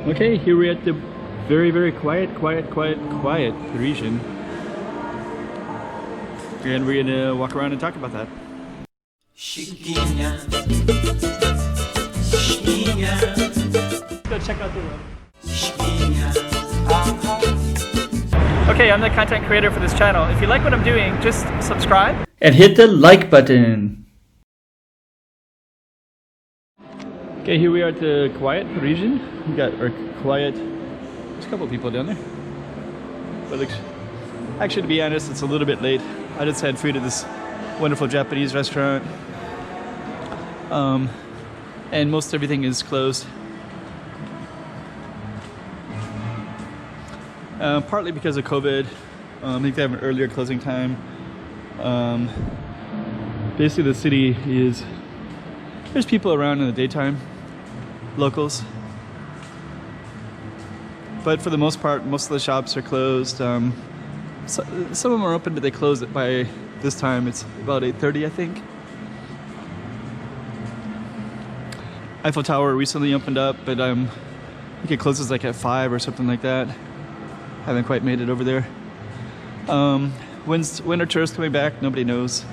Okay, here we're at the very, very quiet Parisian. And we're gonna walk around and talk about that. Go check out the room. Okay, I'm the content creator for this channel. If you like what I'm doing, just subscribe and hit the like button. Okay, here we are at the quiet Parisian. We got our quiet. There's a couple of people down there. But actually, to be honest, it's a little bit late. I just had food at this wonderful Japanese restaurant. And most everything is closed. Partly because of COVID. I think they have an earlier closing time. Basically the city is, there's people around in the daytime, locals. But for the most part, most of the shops are closed. Some of them are open, but they close it by this time. It's about 8:30, I think. Eiffel Tower recently opened up, but I think it closes like at 5 or something like that. Haven't quite made it over there. When are tourists coming back? Nobody knows.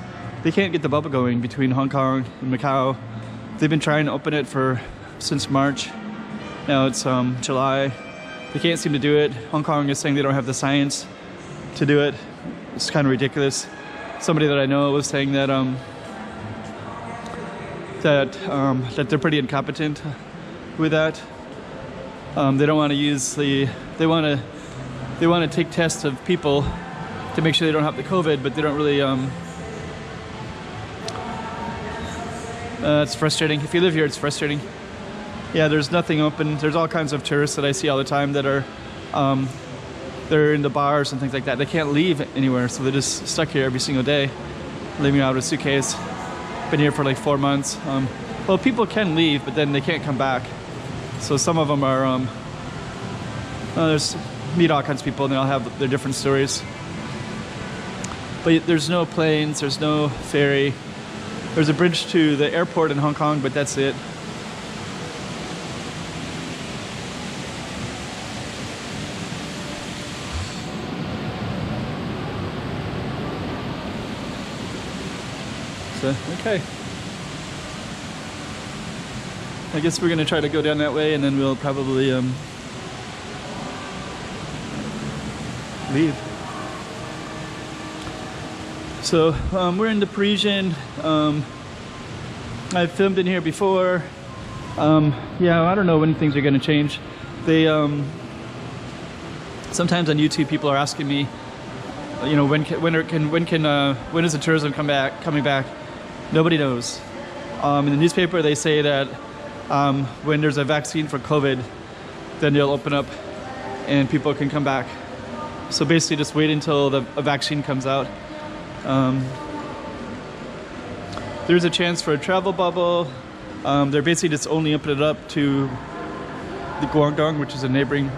They can't get the bubble going between Hong Kong and Macau. They've been trying to open it since March. Now it's July. They can't seem to do it. Hong Kong is saying they don't have the science to do it. It's kind of ridiculous. Somebody that I know was saying that that they're pretty incompetent with that. They don't want to use they want to take tests of people to make sure they don't have the COVID, but they don't really. It's frustrating. If you live here, it's frustrating. Yeah, there's nothing open. There's all kinds of tourists that I see all the time that are, they're in the bars and things like that. They can't leave anywhere, so they're just stuck here every single day, living out of a suitcase. Been here for like 4 months. Well, people can leave, but then they can't come back. So some of them are, meet all kinds of people and they all have their different stories. But there's no planes, there's no ferry. There's a bridge to the airport in Hong Kong, but that's it. So, okay. I guess we're gonna try to go down that way and then we'll probably leave. So we're in the Parisian. I've filmed in here before. Yeah, I don't know when things are gonna change. They sometimes on YouTube people are asking me, you know, when is the tourism coming back? Nobody knows. In the newspaper they say that when there's a vaccine for COVID, then they'll open up and people can come back. So basically just wait until a vaccine comes out. There's a chance for a travel bubble. They're basically just only opening it up to the Guangdong, which is a neighboring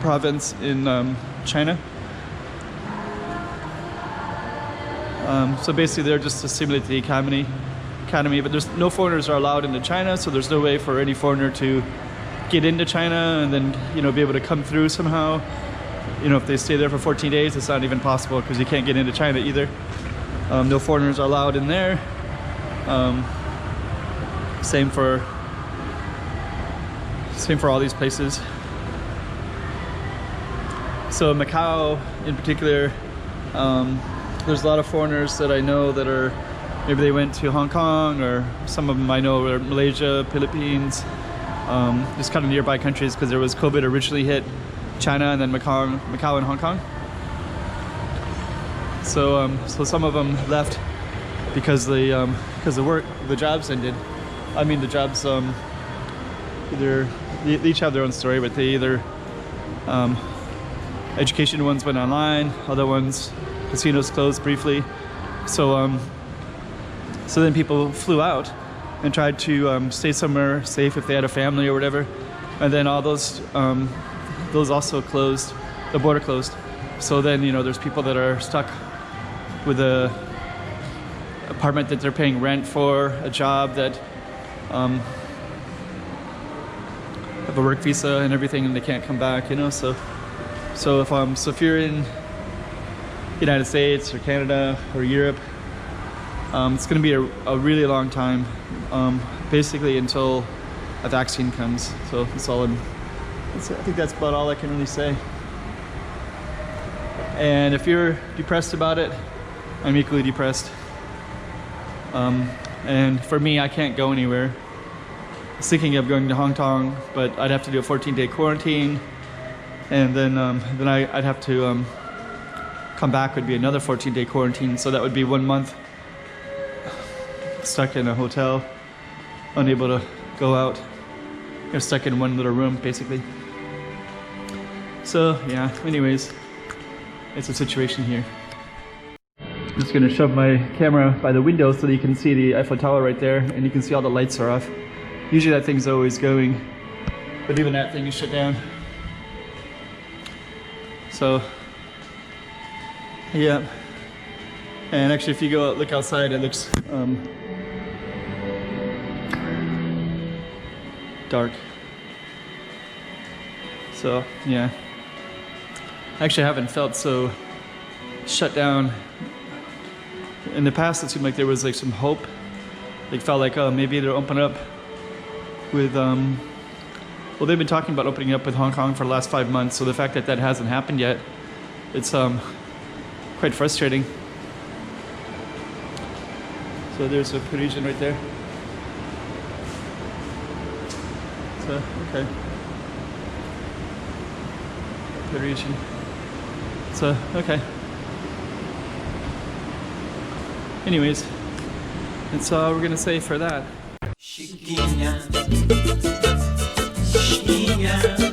province in China. So basically they're just to stimulate the economy, but there's no foreigners are allowed into China, so there's no way for any foreigner to get into China and then, you know, be able to come through somehow. You know, if they stay there for 14 days, it's not even possible because you can't get into China either. No foreigners are allowed in there. Same for all these places. So Macau in particular, there's a lot of foreigners that I know that are, maybe they went to Hong Kong, or some of them I know are Malaysia, Philippines, just kind of nearby countries, because there was COVID originally hit China and then Macau and Hong Kong. So some of them left because the jobs ended. I mean, the jobs they each have their own story, but they either education ones went online, other ones casinos closed briefly. So then people flew out and tried to stay somewhere safe if they had a family or whatever, and then all those also closed. The border closed. So then, you know, there's people that are stuck with a apartment that they're paying rent for, a job that have a work visa and everything, and they can't come back, you know. So if you're in United States or Canada or Europe, it's going to be a really long time, basically until a vaccine comes. So that's all I think that's about all I can really say. And if you're depressed about it, I'm equally depressed. And for me, I can't go anywhere. I was thinking of going to Hong Kong, but I'd have to do a 14-day quarantine, and then I'd have to come back. Would be another 14-day quarantine, so that would be 1 month stuck in a hotel, unable to go out. You're stuck in one little room, basically. So yeah, anyways, it's a situation here. I'm just gonna shove my camera by the window so that you can see the Eiffel Tower right there, and you can see all the lights are off. Usually that thing's always going, but even that thing is shut down. So yeah, and actually if you go look outside, it looks dark. So yeah, actually I haven't felt so shut down. In the past it seemed like there was like some hope. It felt like, oh, maybe they'll open up with well, they've been talking about opening up with Hong Kong for the last 5 months, so the fact that that hasn't happened yet, it's quite frustrating. So there's a Parisian right there. So okay, Parisian. So okay. Anyways, that's all we're gonna say for that. Chiquinha, chiquinha.